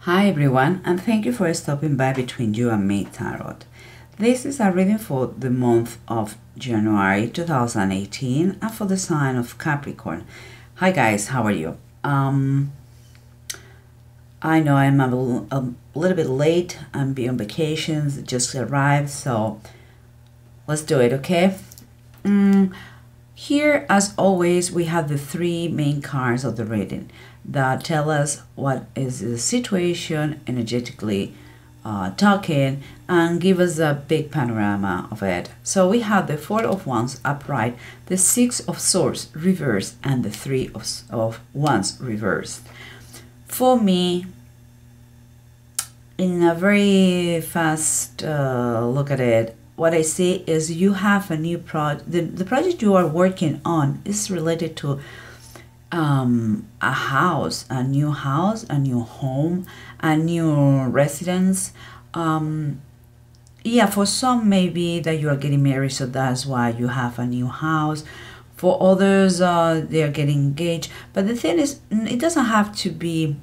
Hi everyone, and thank you for stopping by Between You and Me Tarot. This is a reading for the month of January 2018 and for the sign of Capricorn. Hi guys, how are you? I know I'm a little bit late. I'm on vacations, just arrived, so let's do it, okay? Here, as always, we have the three main cards of the reading that tell us what is the situation energetically talking and give us a big panorama of it. So we have the Four of Wands upright, the Six of Swords reversed, and the Three of Wands reversed. For me, in a very fast look at it, what I see is you have a new project. The project you are working on is related to a house, a new home, a new residence. Yeah, for some maybe that you are getting married, so that's why you have a new house. For others, they are getting engaged. But the thing is, it doesn't have to be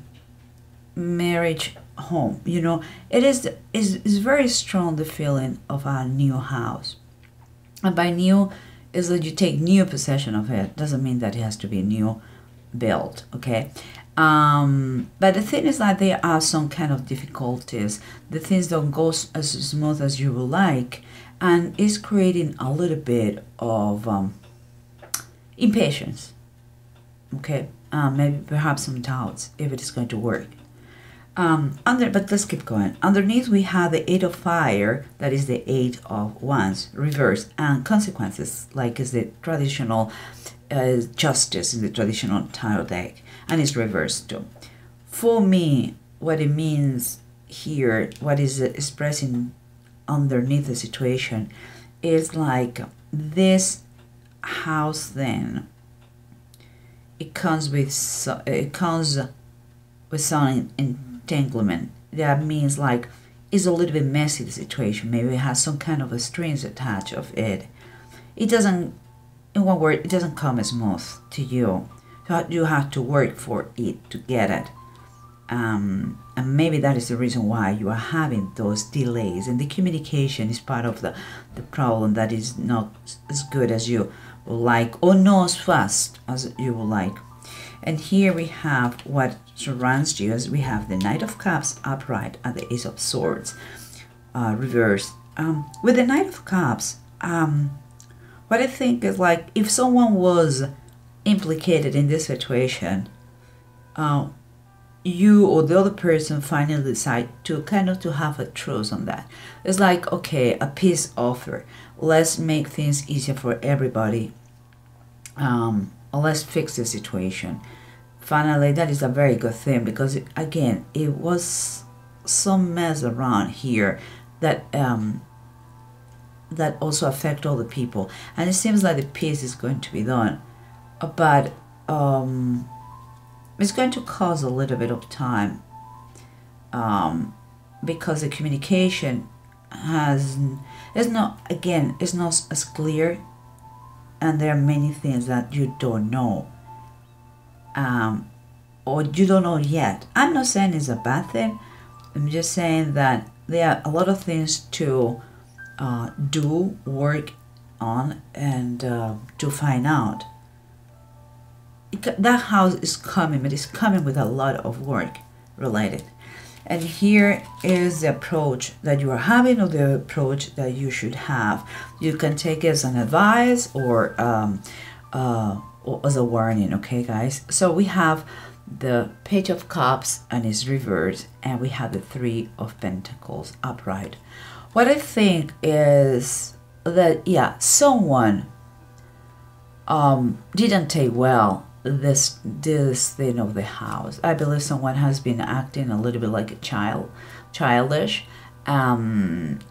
marriage home, you know. It is very strong, the feeling of a new house. And by new is that you take new possession of it. Doesn't mean that it has to be new built, okay? But the thing is that there are some kind of difficulties. The things don't go as smooth as you would like, and it's creating a little bit of impatience, okay? Maybe perhaps some doubts if it is going to work. But let's keep going. Underneath we have the Eight of Fire, that is the Eight of Wands reversed, and consequences, like is the traditional justice in the traditional tarot deck, and it's reversed too. For me, what it means here, what is expressing underneath the situation, is like this house. Then it comes with some entanglement. That means like it's a little bit messy, the situation. Maybe it has some kind of a strings attached of it. It doesn't, in one word, it doesn't come smooth to you. So you have to work for it to get it. And maybe that is the reason why you are having those delays, and the communication is part of the problem, that is not as good as you would like, or not as fast as you would like. And here we have what surrounds you, as we have the Knight of Cups upright and the Ace of Swords reversed. With the Knight of Cups, what I think is like if someone was implicated in this situation, you or the other person finally decide to kind of to have a truce on that. It's like, okay, a peace offer. Let's make things easier for everybody. Let's fix the situation. Finally, that is a very good thing, because again, it was some mess around here that that also affect all the people, and it seems like the peace is going to be done, but it's going to cause a little bit of time, because the communication is not as clear, and there are many things that you don't know, or you don't know yet. I'm not saying it's a bad thing. I'm just saying that there are a lot of things to work on, and to find out. That house is coming, but it's coming with a lot of work related. And here is the approach that you are having, or the approach that you should have. You can take it as an advice, or as a warning, okay guys? So we have the Page of Cups and it's reversed, and we have the Three of Pentacles upright. What I think is that, yeah, someone didn't take well this thing of the house. I believe someone has been acting a little bit like a childish, and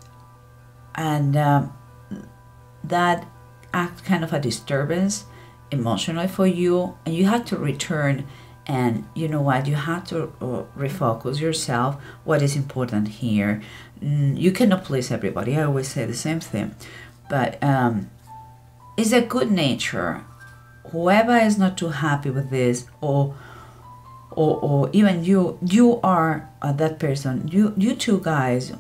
that act kind of a disturbance emotionally for you, and you had to return. And you know what, you have to refocus yourself. What is important here? You cannot please everybody. I always say the same thing, but it's a good nature. Whoever is not too happy with this, or or even you are that person. You two guys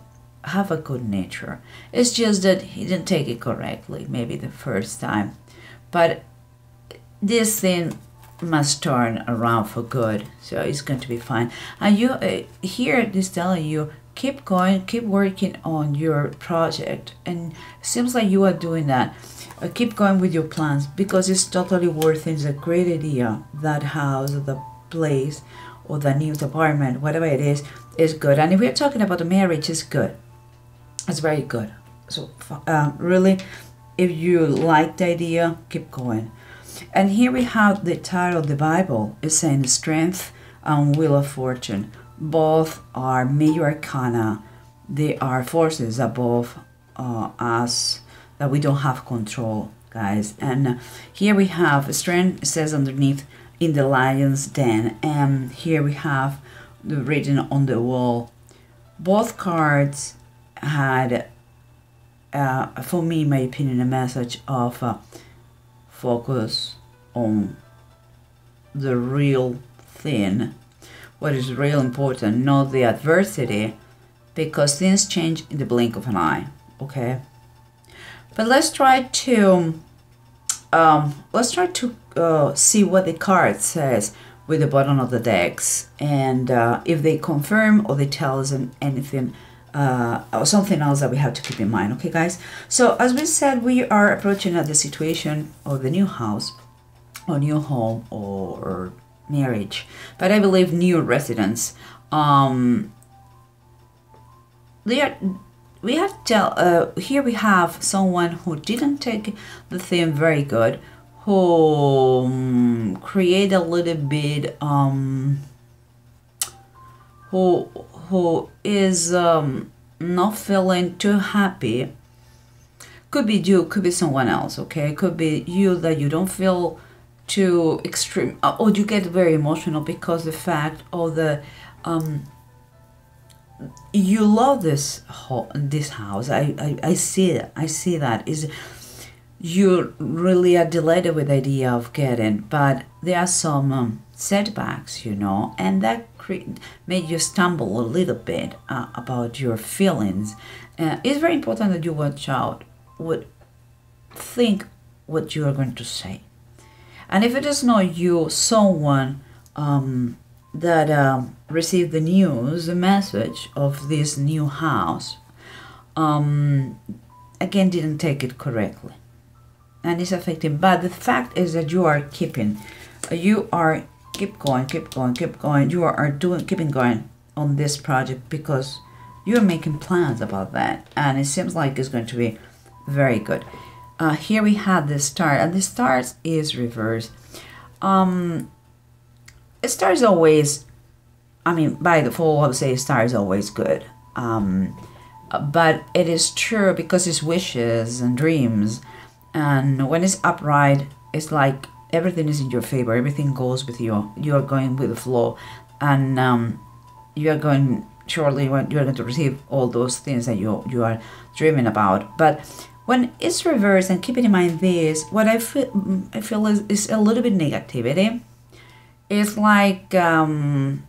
have a good nature. It's just that he didn't take it correctly, maybe the first time, but this thing must turn around for good, so it's going to be fine. And you here it is telling you, keep going, keep working on your project, and it seems like you are doing that. Keep going with your plans, because it's totally worth it. It's a great idea. That house or the place or the new apartment, whatever it is good. And if we're talking about a marriage, it's good. It's very good. So really, if you like the idea, keep going. And here we have the title of the Bible is saying strength and wheel of fortune. Both are major arcana. They are forces above us that we don't have control, guys. And here we have strength, it says underneath, in the lion's den. And here we have the written on the wall. Both cards had, for me, in my opinion, a message of focus on the real thing, what is real important, not the adversity, because things change in the blink of an eye. Okay, but let's try to see what the card says with the bottom of the decks, and if they confirm or they tell us anything or something else that we have to keep in mind. Okay, guys, so as we said, we are approaching at the situation of the new house or new home or marriage, but I believe new residence. We have to here we have someone who didn't take the thing very good, who create a little bit who is not feeling too happy. Could be you, could be someone else. Okay, could be you, that you don't feel too extreme, or you get very emotional because the fact of the you love this house. I see it. I see that is you really are delighted with the idea of getting, but there are some setbacks, you know, and that made you stumble a little bit about your feelings. It's very important that you watch out, think what you are going to say. And if it is not you, someone that received the news, the message of this new house, again, didn't take it correctly. And it's affecting. But the fact is that you are keep going. You are keeping going on this project, because you're making plans about that. And it seems like it's going to be very good. Here we have the star, and the stars is reversed. A star is always, I mean, by default, I would say star is always good. But it is true because it's wishes and dreams. And when it's upright, it's like everything is in your favor. Everything goes with you. You are going with the flow. And you are going, surely you are going to receive all those things that you are dreaming about. But when it's reversed, and keeping in mind this, what I feel is a little bit negativity. It's like you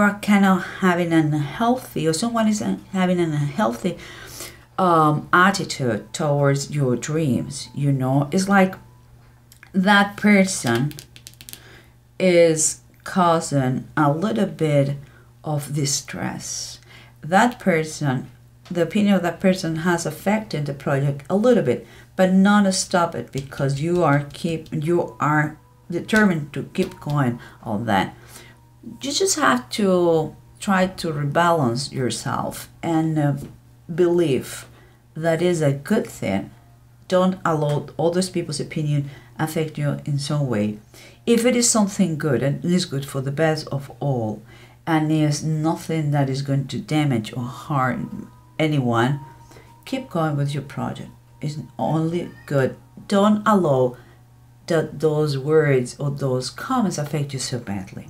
are kind of having an unhealthy, or someone is having an unhealthy attitude towards your dreams. You know, it's like that person is causing a little bit of distress. That person, the opinion of that person has affected the project a little bit, but not to stop it, because you are determined to keep going on that. You just have to try to rebalance yourself and believe that is a good thing. Don't allow other people's opinion affect you in some way. If it is something good, and it is good for the best of all, and there's nothing that is going to damage or harm anyone, keep going with your project. It's only good. Don't allow that those words or those comments affect you so badly.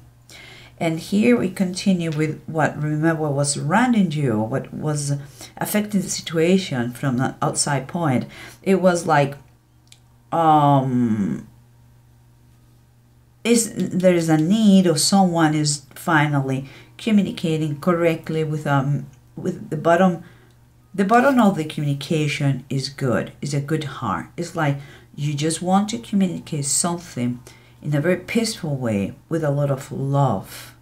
And here we continue with what was surrounding you, what was affecting the situation from the outside point. It was like there is a need, or someone is finally communicating correctly with the bottom. The bottom of the communication is good. It's a good heart. It's like you just want to communicate something in a very peaceful way with a lot of love.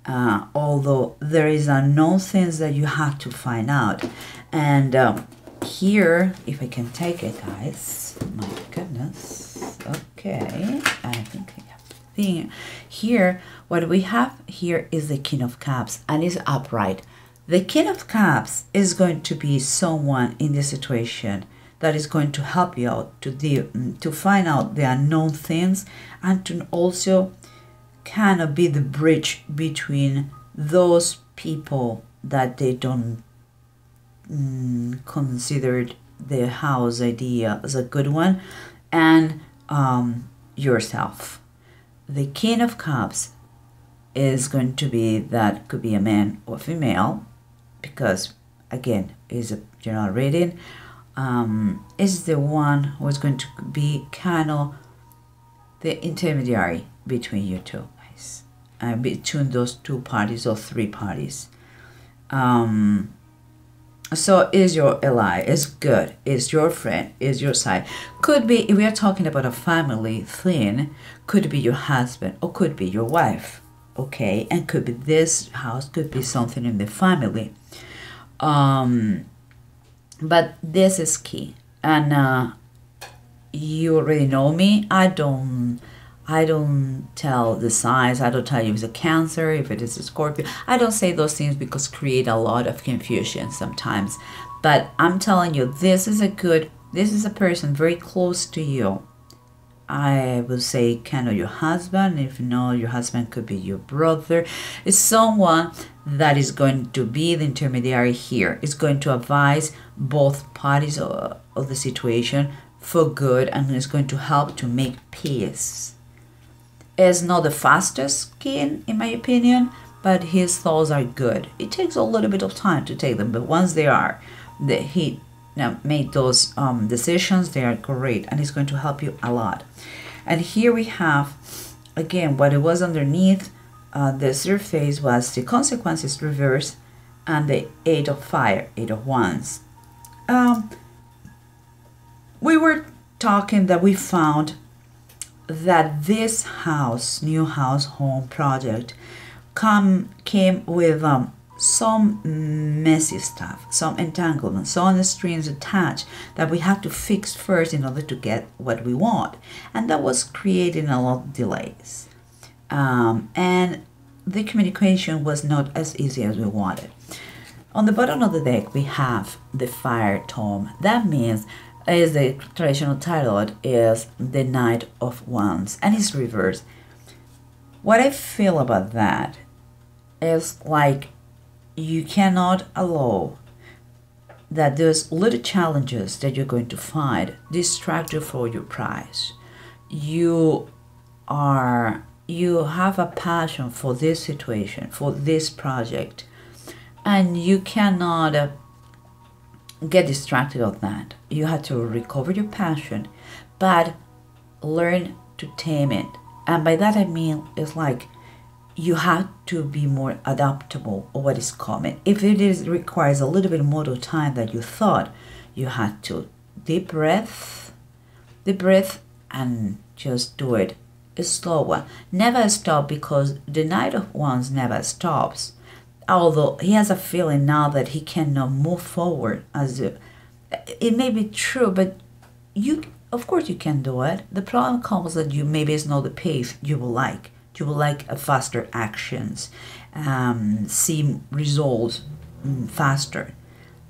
Although there is unknown things that you have to find out. And here, if I can take it, guys, my goodness. Okay, I think here, what we have here is the King of Cups, and it's upright. The King of Cups is going to be someone in this situation that is going to help you out to find out the unknown things, and to also kind of be the bridge between those people that they don't consider the house idea as a good one, and yourself. The King of Cups is going to be, that could be a man or female, because again, is a general reading. Is the one who is going to be kind of the intermediary between you two guys, between those two parties or three parties. So is your ally, is good, is your friend, is your side. Could be, if we are talking about a family thing, could be your husband or could be your wife, okay? And could be this house, could be something in the family. But this is key. And you already know me. I don't tell the signs. I don't tell you if it's a Cancer, if it is a Scorpio. I don't say those things because create a lot of confusion sometimes. But I'm telling you, this is a person very close to you. I will say kind of your husband. If no, your husband could be your brother. It's someone that is going to be the intermediary here. It's going to advise both parties of the situation for good, and is going to help to make peace. Is not the fastest king, in my opinion, but his thoughts are good. It takes a little bit of time to take them, but once they are, he made those decisions, they are great, and it's going to help you a lot. And here we have, again, what it was underneath the surface was the consequences reversed, and the Eight of Fire, Eight of Wands. We were talking that we found that this house, new house, home project, came with some messy stuff, some entanglements, some strings attached that we had to fix first in order to get what we want, and that was creating a lot of delays. And the communication was not as easy as we wanted. On the bottom of the deck, we have the Fire Tome. That means, as the traditional tarot is the Knight of Wands, and it's reversed. What I feel about that is like you cannot allow that those little challenges that you're going to find distract you for your prize. You have a passion for this situation, for this project, and you cannot get distracted of that. You have to recover your passion, but learn to tame it. And by that I mean, it's like you have to be more adaptable of what is coming. If it requires a little bit more time than you thought, you have to deep breath, and just do it slower. Never stop, because the Knight of Wands never stops. Although he has a feeling now that he cannot move forward, it may be true, but of course you can do it. The problem comes that maybe it's not the pace you will like. You will like a faster actions, see results faster,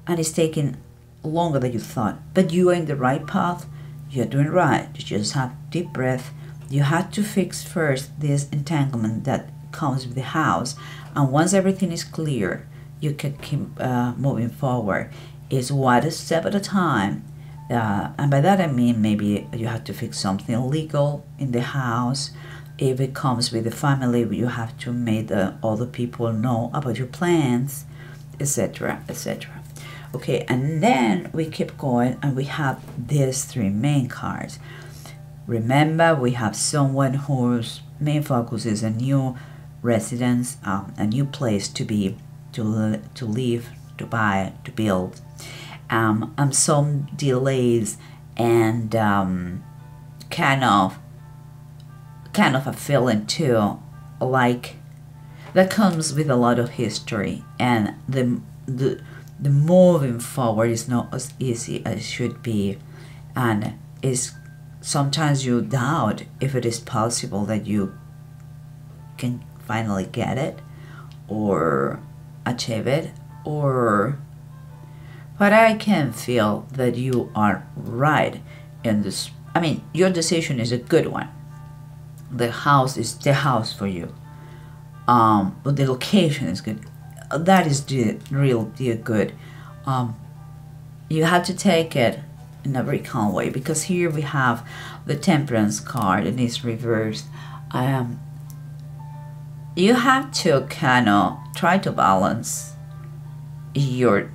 and it's taking longer than you thought. But you are in the right path. You're doing right. You just have deep breath. You have to fix first this entanglement that comes with the house, and once everything is clear, you can keep moving forward. It's one step at a time, and by that I mean maybe you have to fix something legal in the house. If it comes with the family, you have to make the other people know about your plans, etc., etc. Okay, and then we keep going, and we have these three main cards. Remember, we have someone whose main focus is a new residence, a new place to be, to live, to buy, to build. Some delays and kind of a feeling too, like that comes with a lot of history, and the moving forward is not as easy as it should be, and is sometimes you doubt if it is possible that you can finally get it or achieve it, or but I can feel that you are right in this. I mean, your decision is a good one. The house is the house for you. But the location is good. That is the real deal good. You have to take it in a very calm way, because here we have the Temperance card and it's reversed. You have to kind of try to balance your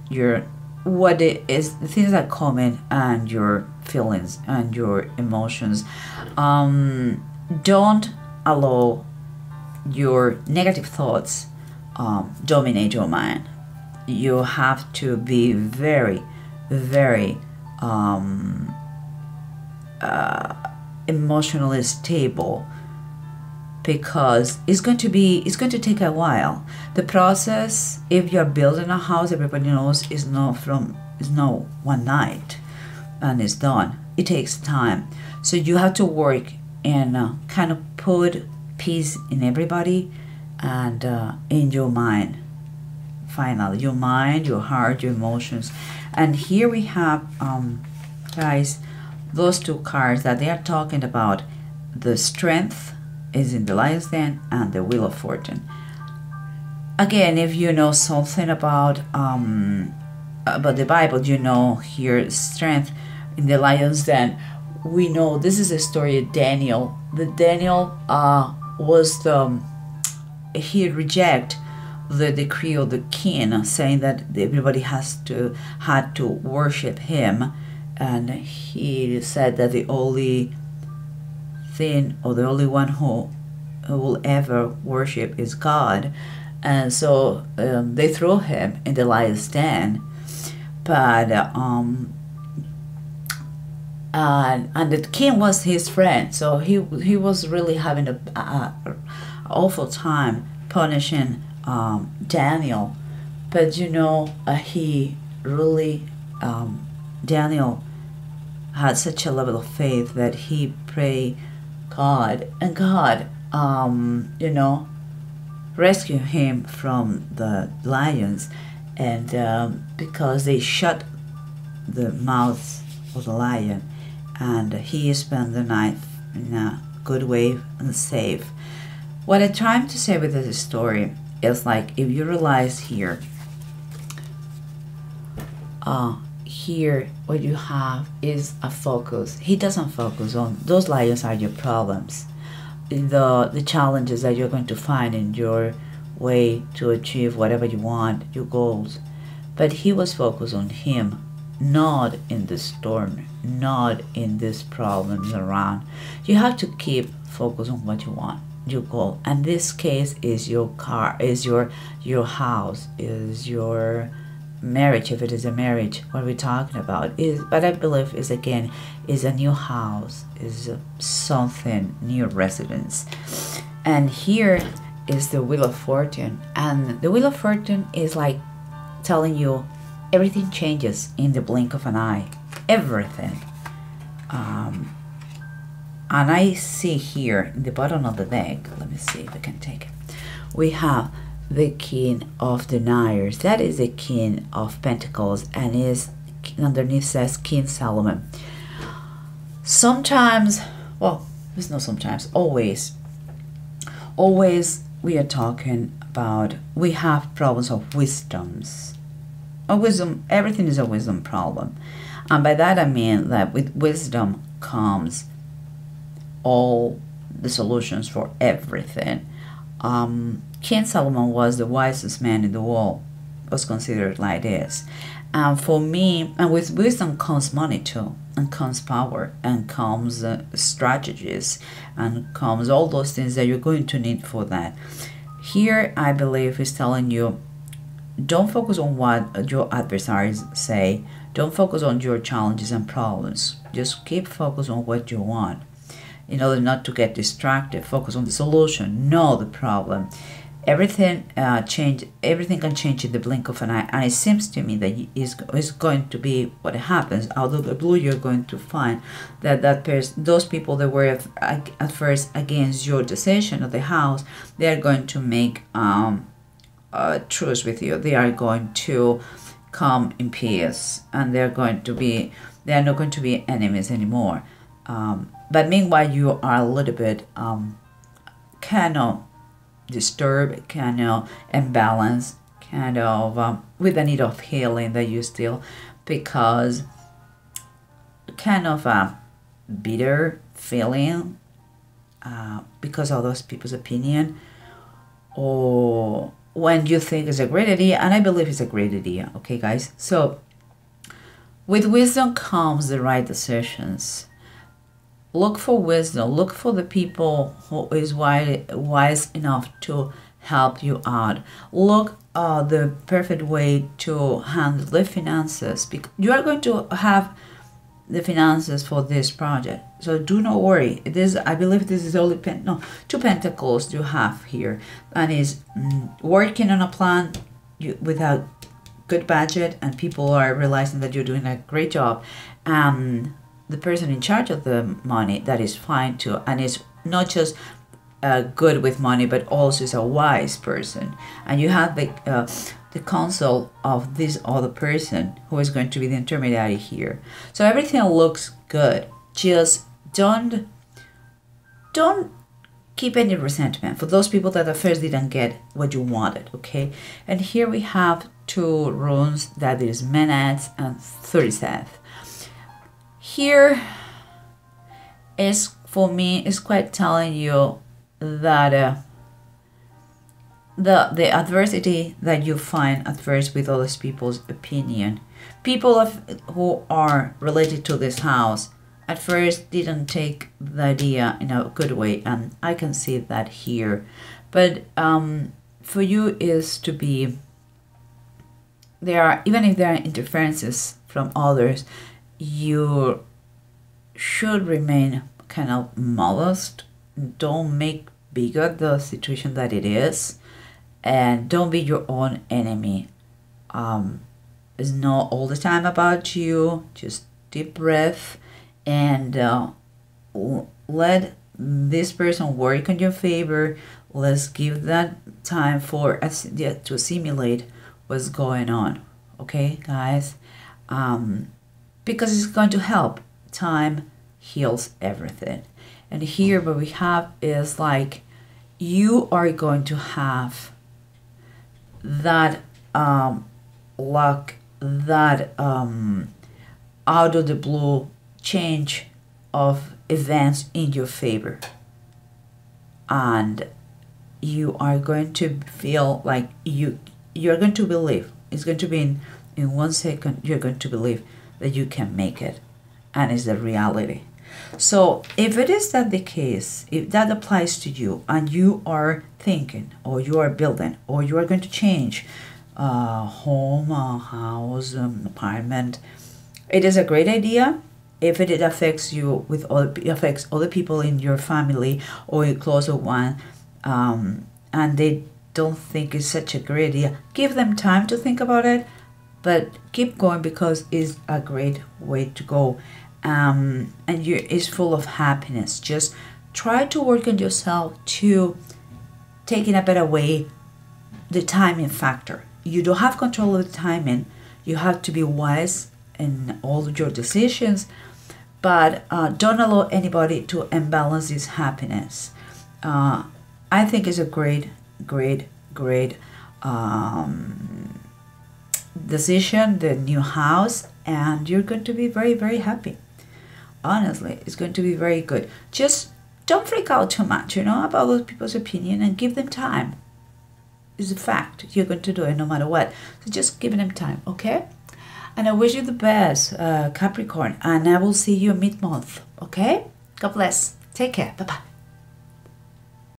what it is, the things that come in, and your feelings and your emotions. Don't allow your negative thoughts dominate your mind. You have to be very, very emotionally stable, because it's going to take a while. The process, if you're building a house, everybody knows, is not one night and it's done. It takes time. So you have to work and kind of put peace in everybody, and in your mind. Finally, your mind, your heart, your emotions. And here we have, guys, those two cards that they are talking about. The Strength is in the Lion's Den, and the Wheel of Fortune. Again, if you know something about the Bible, you know here Strength in the Lion's Den. We know this is a story of Daniel. Daniel he rejected the decree of the king, saying that everybody had to worship him, and he said that the only thing, or the only one who will ever worship is God. And so they threw him in the lion's den. But and the king was his friend, so he was really having a awful time punishing Daniel. But you know, he really Daniel had such a level of faith that he prayed God, and God you know, rescued him from the lions, and because they shut the mouth of the lion, and he spent the night in a good way and safe. What I'm trying to say with this story is, like, if you realize here what you have is a focus. He doesn't focus on those lions are your problems, the challenges that you're going to find in your way to achieve whatever you want, your goals. But he was focused on him, not in the storm, not in these problems around. You have to keep focus on what you want, your goal. And this case is your car, is your house, is your marriage. If it is a marriage, what we're talking about is, but I believe is, again, is a new house, is something, new residence. And here is the Wheel of Fortune, and the Wheel of Fortune is like telling you everything changes in the blink of an eye, everything. And I see here in the bottom of the deck, let me see if I can take it, we have the King of Deniers. That is the King of Pentacles, and is underneath says King Solomon. Sometimes, well, it's not sometimes, always we are talking about, we have problems of wisdoms. A wisdom, everything is a wisdom problem. And by that I mean that with wisdom comes all the solutions for everything. King Solomon was the wisest man in the world, was considered like this. For me, and with wisdom comes money too, and comes power, and comes strategies, and comes all those things that you're going to need for that. Here, I believe is telling you, don't focus on what your adversaries say. Don't focus on your challenges and problems. Just keep focused on what you want. In order not to get distracted, focus on the solution, not the problem. Everything everything can change in the blink of an eye, and it seems to me that is going to be what happens. Out of the blue, you're going to find that those people that were at first against your decision of the house, they are going to make a truce with you. They are going to come in peace, and they are not going to be enemies anymore. But meanwhile, you are a little bit kind of disturbed, kind of imbalanced, kind of with a need of healing that you still, because kind of a bitter feeling because of those people's opinion, or when you think it's a great idea, and I believe it's a great idea. Okay, guys. So with wisdom comes the right decisions. Look for wisdom. Look for the people who is wise enough to help you out. Look the perfect way to handle the finances, because you are going to have the finances for this project. So do not worry. I believe this is only two pentacles you have here, and is working on a plan without good budget, and people are realizing that you're doing a great job. The person in charge of the money, that is fine too, and is not just good with money, but also is a wise person. And you have the counsel of this other person who is going to be the intermediary here. So everything looks good. Just don't keep any resentment for those people that at first didn't get what you wanted. Okay, and here we have two runes, that is Menads and 37th. Here is, for me, is quite telling you that the adversity that you find at first with other people's opinion, people who are related to this house, at first didn't take the idea in a good way, and I can see that here. But for you is to be, even if there are interferences from others, you should remain kind of modest. Don't make bigger the situation that it is, and don't be your own enemy. It's not all the time about you. Just deep breath and let this person work on your favor. Let's give that time to assimilate what's going on. Okay, guys? Because it's going to help. Time heals everything. And here what we have is like, you are going to have that luck, that out of the blue change of events in your favor, and you are going to feel like you're going to believe. It's going to be in 1 second, you're going to believe that you can make it, and it's the reality. So if it is that the case, if that applies to you, and you are thinking, or you are building, or you are going to change home, house, apartment, it is a great idea. If it affects you affects other people in your family or a closer one, and they don't think it's such a great idea, give them time to think about it. But keep going, because it's a great way to go, and it's full of happiness. Just try to work on yourself to take in a better way the timing factor. You don't have control of the timing. You have to be wise in all of your decisions, but don't allow anybody to imbalance this happiness. I think it's a great decision, the new house, and you're going to be very, very happy. Honestly, it's going to be very good. Just don't freak out too much, about those people's opinion, and give them time. It's a fact. You're going to do it no matter what. So just giving him time, okay? And I wish you the best, Capricorn. And I will see you mid-month, okay? God bless. Take care. Bye-bye.